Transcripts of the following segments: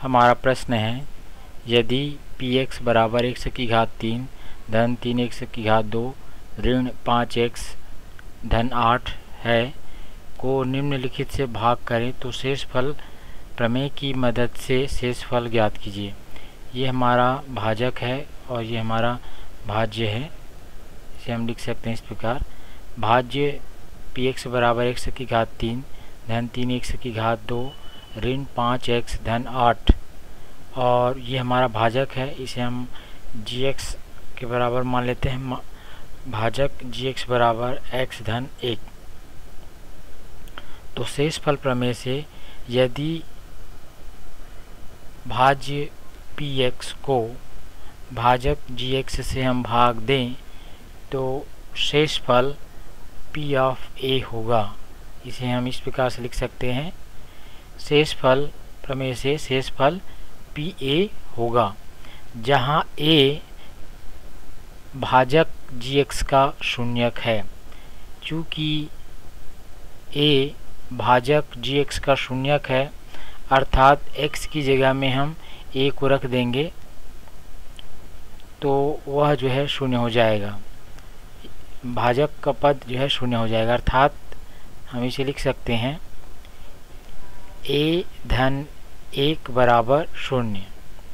हमारा प्रश्न है, यदि px बराबर x की घात 3 धन 3x की घात 2 ऋण 5x धन 8 है को निम्नलिखित से भाग करें तो शेषफल प्रमेय की मदद से शेषफल ज्ञात कीजिए। ये हमारा भाजक है और ये हमारा भाज्य है। इसे हम लिख सकते हैं इस प्रकार, भाज्य px बराबर x की घात 3 धन 3x की घात 2 ऋण 5x धन 8, और ये हमारा भाजक है। इसे हम gx के बराबर मान लेते हैं, भाजक gx बराबर x धन 1। तो शेषफल प्रमेय से यदि भाज्य px को भाजक gx से हम भाग दें तो शेषफल p ऑफ a होगा। इसे हम इस प्रकार से लिख सकते हैं, शेषफल प्रमेय से शेषफल pa होगा, जहाँ a भाजक gx का शून्यक है। चूँकि a भाजक gx का शून्यक है अर्थात x की जगह में हम a को रख देंगे तो वह जो है शून्य हो जाएगा, भाजक का पद जो है शून्य हो जाएगा। अर्थात हम इसे लिख सकते हैं a धन 1 बराबर 0।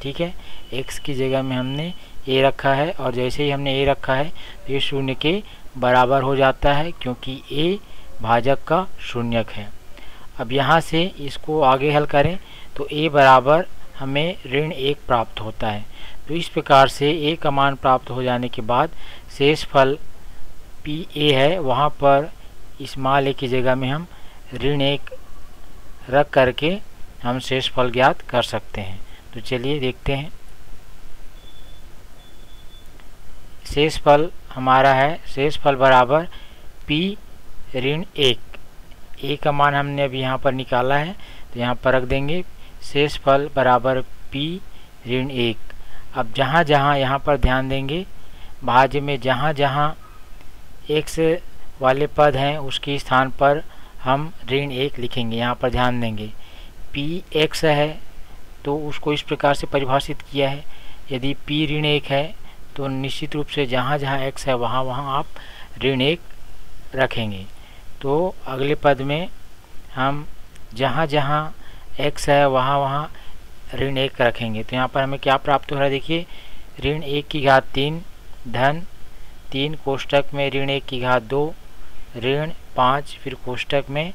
ठीक है, x की जगह में हमने a रखा है और जैसे ही हमने a रखा है तो ये 0 के बराबर हो जाता है क्योंकि a भाजक का शून्यक है। अब यहाँ से इसको आगे हल करें तो a बराबर हमें ऋण 1 प्राप्त होता है। तो इस प्रकार से a का मान प्राप्त हो जाने के बाद शेषफल pa है, वहाँ पर इस मान a की जगह में हम ऋण 1 रख करके हम शेषफल ज्ञात कर सकते हैं। तो चलिए देखते हैं। शेषफल हमारा है, शेषफल बराबर p ऋण 1। a का मान हमने अभी यहाँ पर निकाला है तो यहाँ पर रख देंगे, शेषफल बराबर p ऋण 1। अब जहाँ जहाँ यहाँ पर ध्यान देंगे, भाज्य में जहाँ जहाँ x वाले पद हैं उसके स्थान पर हम ऋण 1 लिखेंगे। यहाँ पर ध्यान देंगे, px है तो उसको इस प्रकार से परिभाषित किया है, यदि p ऋण 1 है तो निश्चित रूप से जहाँ जहाँ x है वहाँ वहाँ आप ऋण 1 रखेंगे। तो अगले पद में हम जहाँ जहाँ x है वहाँ वहाँ ऋण 1 रखेंगे। तो यहाँ पर हमें क्या प्राप्त हो रहा है, देखिए, ऋण 1 की घात 3 धन 3 कोष्टक में ऋण 1 की घात 2 ऋण 5 फिर कोष्टक में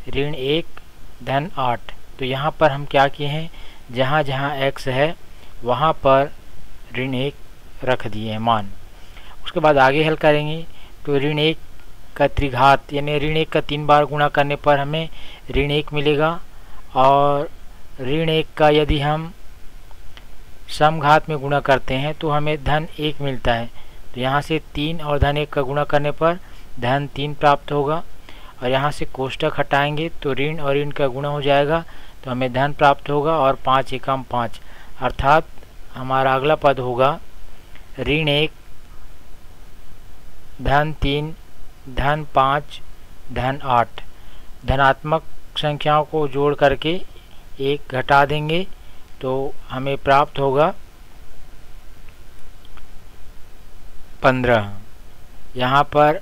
ऋण 1 धन 8। तो यहाँ पर हम क्या किए हैं, जहाँ जहाँ x है वहाँ पर ऋण 1 रख दिए हैं मान। उसके बाद आगे हल करेंगे तो ऋण 1 का त्रिघात यानी ऋण 1 का 3 बार गुणा करने पर हमें ऋण 1 मिलेगा, और ऋण 1 का यदि हम समघात में गुणा करते हैं तो हमें धन 1 मिलता है। तो यहाँ से 3 और धन 1 का गुणा करने पर धन 3 प्राप्त होगा, और यहाँ से कोष्टक हटाएंगे तो ऋण और ऋण का गुणा हो जाएगा तो हमें धन प्राप्त होगा, और 5 एकम 5 अर्थात हमारा अगला पद होगा ऋण 1 धन 3 धन 5 धन 8। धनात्मक संख्याओं को जोड़ करके 1 घटा देंगे तो हमें प्राप्त होगा 15। यहाँ पर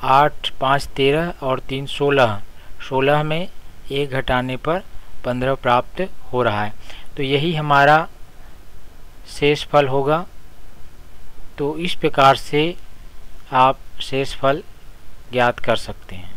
8 5 13 और 3 16, 16 में 1 घटाने पर 15 प्राप्त हो रहा है। तो यही हमारा शेषफल होगा। तो इस प्रकार से आप शेषफल ज्ञात कर सकते हैं।